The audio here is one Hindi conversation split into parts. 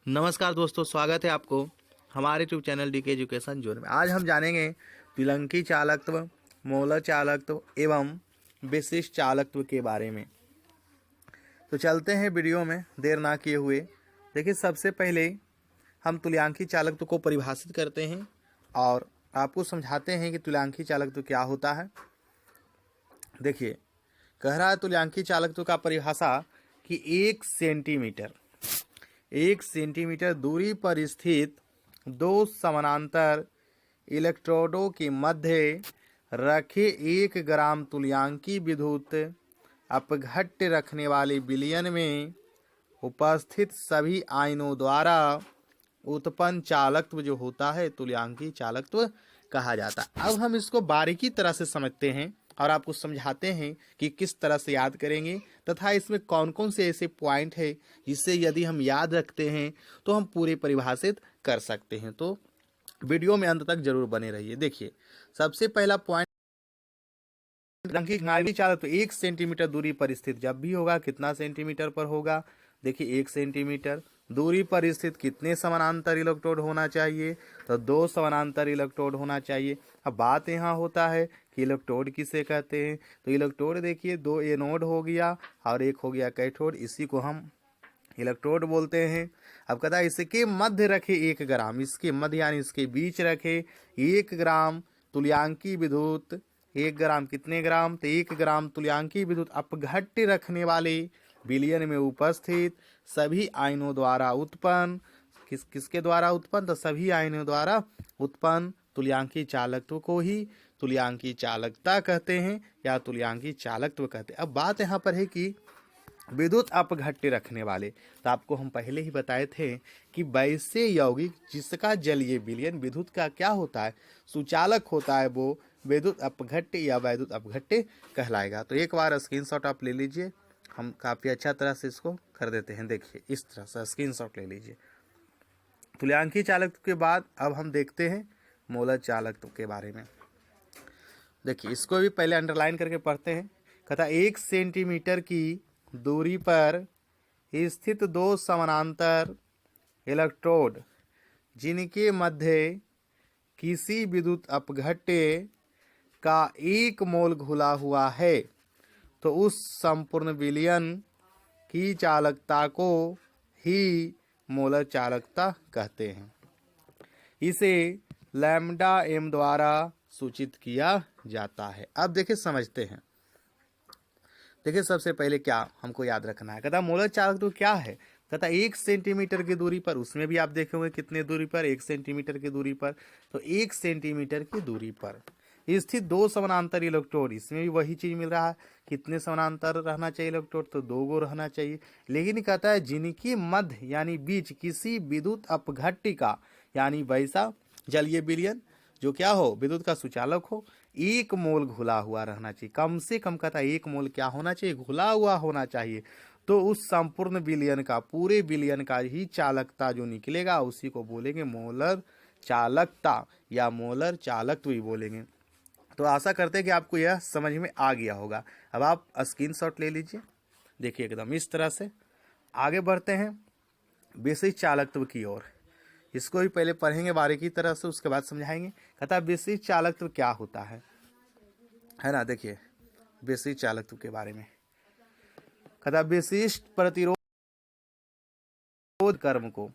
नमस्कार दोस्तों, स्वागत है आपको हमारे YouTube channel DK education zone में। आज हम जानेंगे द्विअंकी चालकत्व, मोलर चालकत्व एवं विशिष्ट चालकत्व के बारे में। तो चलते हैं वीडियो में देर ना किए हुए। देखिए, सबसे पहले हम तुल्यांकी चालकत्व को परिभाषित करते हैं और आपको समझाते हैं कि तुल्यांकी चालकत्व क्या होता है। देखिए, कह रहा है तुल्यांकी चालकत्व का परिभाषा कि 1 सेंटीमीटर दूरी पर स्थित दो समानांतर इलेक्ट्रोडों के मध्य रखे 1 ग्राम तुल्यांकी विद्युत अपघट्य रखने वाले विलयन में उपस्थित सभी आयनों द्वारा उत्पन्न चालकत्व जो होता है तुल्यांकी चालकत्व कहा जाता है। अब हम इसको बारीकी तरह से समझते हैं और आपको समझाते हैं कि किस तरह से याद करेंगे तथा इसमें कौन कौन से ऐसे पॉइंट है जिससे यदि हम याद रखते हैं तो हम पूरे परिभाषित कर सकते हैं। तो वीडियो में अंत तक जरूर बने रहिए। देखिए, सबसे पहला पॉइंट, तुल्यांकी चालकत्व 1 सेंटीमीटर दूरी पर स्थित जब भी होगा कितना सेंटीमीटर पर होगा। देखिए, 1 सेंटीमीटर दूरी पर स्थित कितने समानांतर इलेक्ट्रोड होना चाहिए, तो 2 समानांतर इलेक्ट्रोड होना चाहिए। अब बात यहाँ होता है कि इलेक्ट्रोड किसे कहते हैं। तो इलेक्ट्रोड देखिए, 2 एनोड हो गया और 1 हो गया कैथोड, इसी को हम इलेक्ट्रोड बोलते हैं। अब कहता है इसके मध्य रखे 1 ग्राम, इसके मध्य यानी इसके बीच रखे 1 ग्राम तुल्यांकी विद्युत। 1 ग्राम कितने ग्राम, तो 1 ग्राम तुल्यांकी विद्युत अपघट्य रखने वाले विलयन में उपस्थित सभी आयनों द्वारा उत्पन्न, किसके द्वारा उत्पन्न, तो सभी आयनों द्वारा उत्पन्न तुल्यांकी चालकत्व को ही तुल्यांकी चालकता कहते हैं या तुल्यांकी चालकत्व कहते हैं। अब बात यहाँ पर है कि विद्युत अपघट्य रखने वाले, तो आपको हम पहले ही बताए थे कि वैसे यौगिक जिसका जलीय विलयन विद्युत का क्या होता है, सुचालक होता है, वो विद्युत अपघट्य या वैद्युत अपघट्य कहलाएगा। तो एक बार स्क्रीनशॉट आप ले लीजिए, हम काफ़ी अच्छा तरह से इसको कर देते हैं। देखिए, इस तरह से स्क्रीनशॉट ले लीजिए। तुल्यांकी चालकत्व के बाद अब हम देखते हैं मोलर चालकत्व के बारे में। देखिए, इसको भी पहले अंडरलाइन करके पढ़ते हैं। कहता 1 सेंटीमीटर की दूरी पर स्थित 2 समानांतर इलेक्ट्रोड जिनके मध्य किसी विद्युत अपघट्य का 1 मोल घुला हुआ है, तो उस संपूर्ण विलयन की चालकता को ही मोलर चालकता कहते हैं। इसे लैम्डा एम द्वारा सूचित किया जाता है। अब देखिए, समझते हैं। देखिए, सबसे पहले क्या हमको याद रखना है। कहता मोलर चालकत्व क्या है। कहता 1 सेंटीमीटर की दूरी पर, उसमें भी आप देखे होंगे कितने दूरी पर, 1 सेंटीमीटर की दूरी पर। तो 1 सेंटीमीटर की दूरी पर स्थित 2 समानांतर इलेक्ट्रोड, इसमें भी वही चीज मिल रहा है। कितने समानांतर रहना चाहिए इलेक्ट्रोड, तो 2 गो रहना चाहिए। लेकिन कहता है जिनकी मध्य यानी बीच किसी विद्युत अपघट्य का, यानी वैसा जलीय विलयन जो क्या हो, विद्युत का सुचालक हो, 1 मोल घुला हुआ रहना चाहिए। कम से कम कहता है 1 मोल क्या होना चाहिए, घुला हुआ होना चाहिए। तो उस संपूर्ण विलयन का, पूरे विलयन का ही चालकता जो निकलेगा उसी को बोलेंगे मोलर चालकता या मोलर चालकत्व ही बोलेंगे। तो आशा करते हैं कि आपको यह समझ में आ गया होगा। अब आप स्क्रीनशॉट ले लीजिए। देखिए, एकदम इस तरह से आगे बढ़ते हैं विशिष्ट चालकत्व की ओर। इसको भी पहले पढ़ेंगे बारीकी तरह से, उसके बाद समझाएंगे। कहता है विशिष्ट चालकत्व क्या होता है ना। देखिए, विशिष्ट चालकत्व के बारे में कहता है विशिष्ट प्रतिरोध कर्म को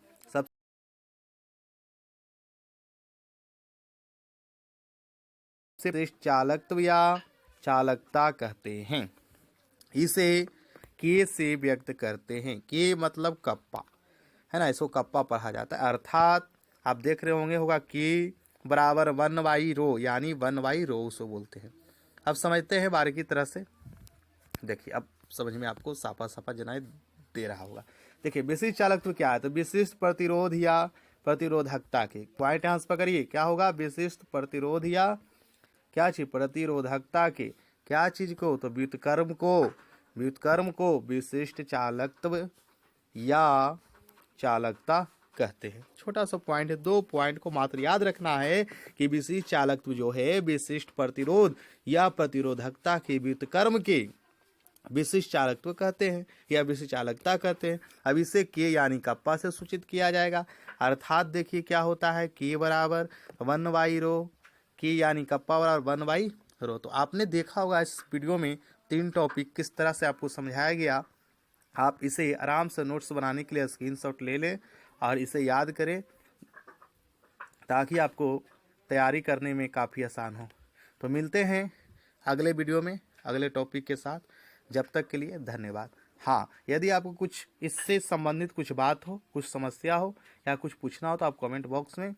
विशिष्ट चालकत्व या चालकता कहते हैं। इसे के से व्यक्त करते हैं। के मतलब कप्पा है ना, इसको कप्पा पढ़ा जाता है। अर्थात आप देख रहे होगा के बराबर 1/ρ, यानी 1/ρ उसको बोलते हैं। अब समझते हैं बारीकी तरह से। देखिए, अब समझ में आपको साफा साफा जनाई दे रहा होगा। देखिए, विशिष्ट चालकत्व क्या है, तो विशिष्ट प्रतिरोध या प्रतिरोधकता के पॉइंट यहाँ से पकड़िए। क्या होगा, विशिष्ट प्रतिरोध या क्या चीज, प्रतिरोधकता के क्या चीज को, तो व्युत्क्रम को विशिष्ट चालकत्व या चालकता कहते हैं। छोटा सा पॉइंट है, 2 पॉइंट को मात्र याद रखना है कि विशिष्ट चालकत्व जो है विशिष्ट प्रतिरोध या प्रतिरोधकता के व्युत्क्रम के विशिष्ट चालकत्व कहते हैं या विशिष्ट चालकता कहते हैं। अब इसे के यानी कप्पा से सूचित किया जाएगा, अर्थात देखिए क्या होता है, के बराबर 1/रो, के यानी कप्पा बराबर 1/रो। तो आपने देखा होगा इस वीडियो में 3 टॉपिक किस तरह से आपको समझाया गया। आप इसे आराम से नोट्स बनाने के लिए स्क्रीनशॉट ले लें और इसे याद करें ताकि आपको तैयारी करने में काफ़ी आसान हो। तो मिलते हैं अगले वीडियो में अगले टॉपिक के साथ। जब तक के लिए धन्यवाद। हाँ, यदि आपको कुछ इससे संबंधित कुछ बात हो, कुछ समस्या हो या कुछ पूछना हो तो आप कमेंट बॉक्स में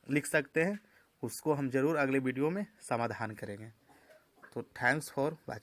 लिख सकते हैं, उसको हम ज़रूर अगले वीडियो में समाधान करेंगे। तो थैंक्स फॉर वॉचिंग।